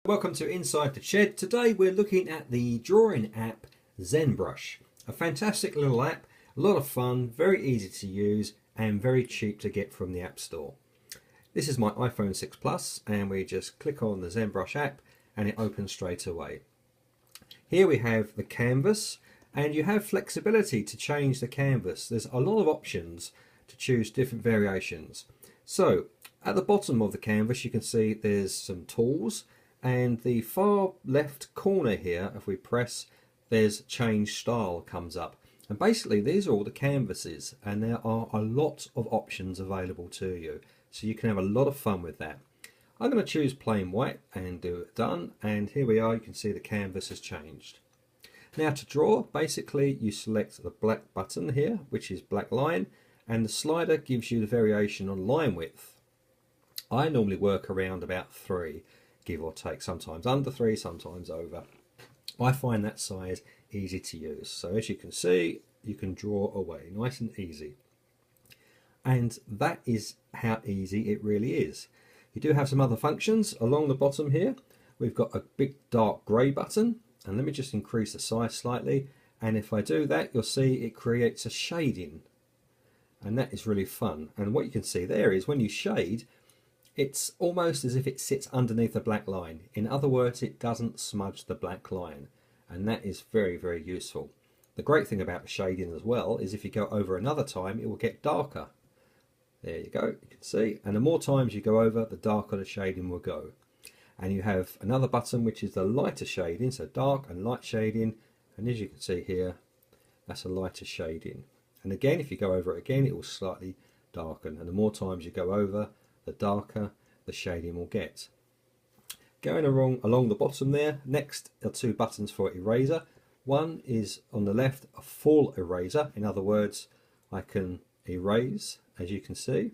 Welcome to Inside the Shed. Today we're looking at the drawing app ZenBrush. A fantastic little app, a lot of fun, very easy to use and very cheap to get from the App Store. This is my iPhone 6 Plus and we just click on the ZenBrush app and it opens straight away. Here we have the canvas and you have flexibility to change the canvas. There's a lot of options to choose different variations. So at the bottom of the canvas you can see there's some tools. And the far left corner here, if we press, there's change style comes up. And basically these are all the canvases and there are a lot of options available to you. So you can have a lot of fun with that. I'm going to choose plain white and do it done. And here we are, you can see the canvas has changed. Now to draw, basically you select the black button here, which is black line, and the slider gives you the variation on line width. I normally work around about 3. Give or take, sometimes under 3, sometimes over. I find that size easy to use. So as you can see, you can draw away nice and easy. And that is how easy it really is. You do have some other functions along the bottom here. We've got a big dark grey button, and let me just increase the size slightly. And if I do that, you'll see it creates a shading. And that is really fun. And what you can see there is when you shade, it's almost as if it sits underneath the black line. In other words, it doesn't smudge the black line. And that is very, very useful. The great thing about the shading as well is if you go over another time, it will get darker. There you go, you can see. And the more times you go over, the darker the shading will go. And you have another button which is the lighter shading, so dark and light shading. And as you can see here, that's a lighter shading. And again, if you go over it again, it will slightly darken. And the more times you go over, the darker the shading will get. Going along the bottom there, next are 2 buttons for eraser. One is on the left, a full eraser. In other words, I can erase, as you can see.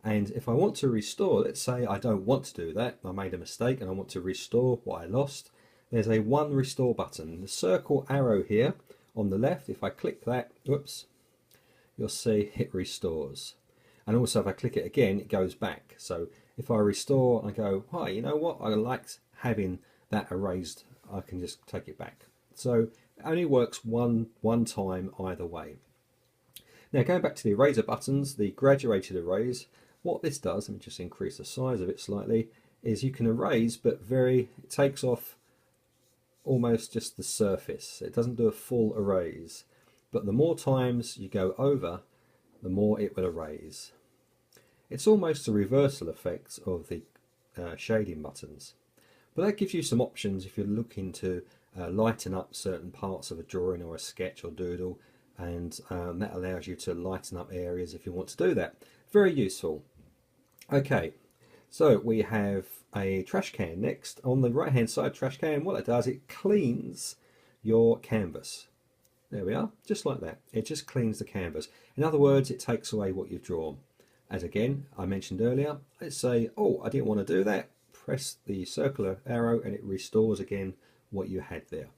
And if I want to restore, let's say I don't want to do that, I made a mistake and I want to restore what I lost, there's a 1 restore button. The circle arrow here on the left, if I click that, whoops, you'll see it restores. And also if I click it again, it goes back. So if I restore, I go, hi, you know what? I liked having that erased. I can just take it back. So it only works one time either way. Now going back to the eraser buttons, the graduated erase, what this does, let me just increase the size of it slightly, is you can erase, but it takes off almost just the surface. It doesn't do a full erase. But the more times you go over, the more it will erase. It's almost a reversal effect of the shading buttons. But that gives you some options if you're looking to lighten up certain parts of a drawing or a sketch or doodle, and that allows you to lighten up areas if you want to do that. Very useful. Okay, so we have a trash can next. On the right hand side trash can, what it does, it cleans your canvas. There we are, just like that. It just cleans the canvas. In other words, it takes away what you've drawn. As again, I mentioned earlier, let's say, oh, I didn't want to do that. Press the circular arrow and it restores again what you had there.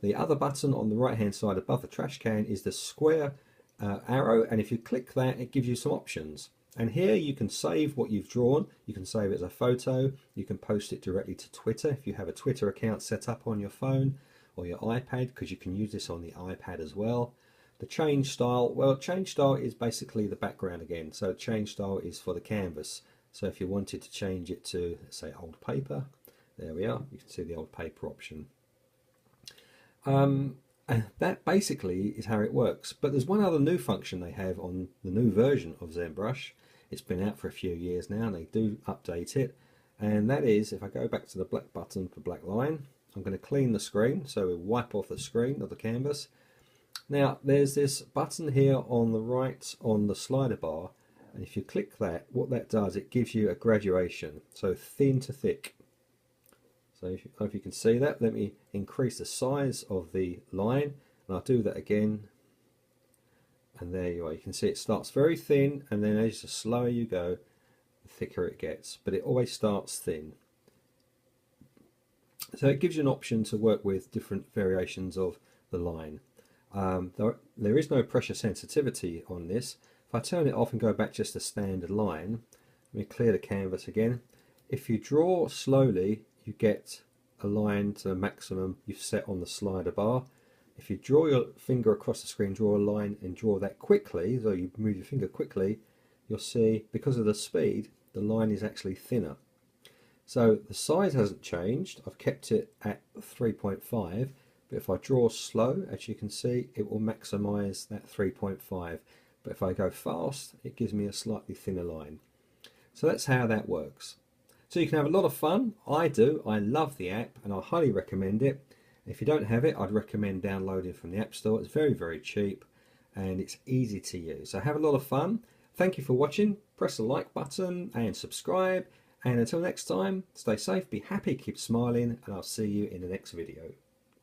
The other button on the right hand side above the trash can is the square arrow, and if you click that, it gives you some options. And here you can save what you've drawn. You can save it as a photo. You can post it directly to Twitter if you have a Twitter account set up on your phone or your iPad, because you can use this on the iPad as well. The change style, well, change style is basically the background again. So change style is for the canvas. So if you wanted to change it to, say, old paper, there we are. You can see the old paper option. And that basically is how it works. But there's one other new function they have on the new version of ZenBrush. It's been out for a few years now and they do update it. And that is, if I go back to the black button for black line, I'm going to clean the screen. So we wipe off the screen of the canvas. Now there's this button here on the right on the slider bar, and if you click that, what that does, it gives you a graduation, so thin to thick. So if you can see that, let me increase the size of the line, and I'll do that again, and there you are. You can see it starts very thin, and then as the slower you go, the thicker it gets, but it always starts thin. So it gives you an option to work with different variations of the line. There is no pressure sensitivity on this. If I turn it off and go back just a standard line, let me clear the canvas again, If you draw slowly, you get a line to the maximum you've set on the slider bar. If you draw your finger across the screen, draw a line and draw that quickly, so you move your finger quickly, you'll see because of the speed, the line is actually thinner. So the size hasn't changed, I've kept it at 3.5, but if I draw slow, as you can see, it will maximize that 3.5. But if I go fast, it gives me a slightly thinner line. So that's how that works. So you can have a lot of fun. I do. I love the app and I highly recommend it. If you don't have it, I'd recommend downloading from the App Store. It's very, very cheap and it's easy to use. So have a lot of fun. Thank you for watching. Press the like button and subscribe. And until next time, stay safe, be happy, keep smiling, and I'll see you in the next video.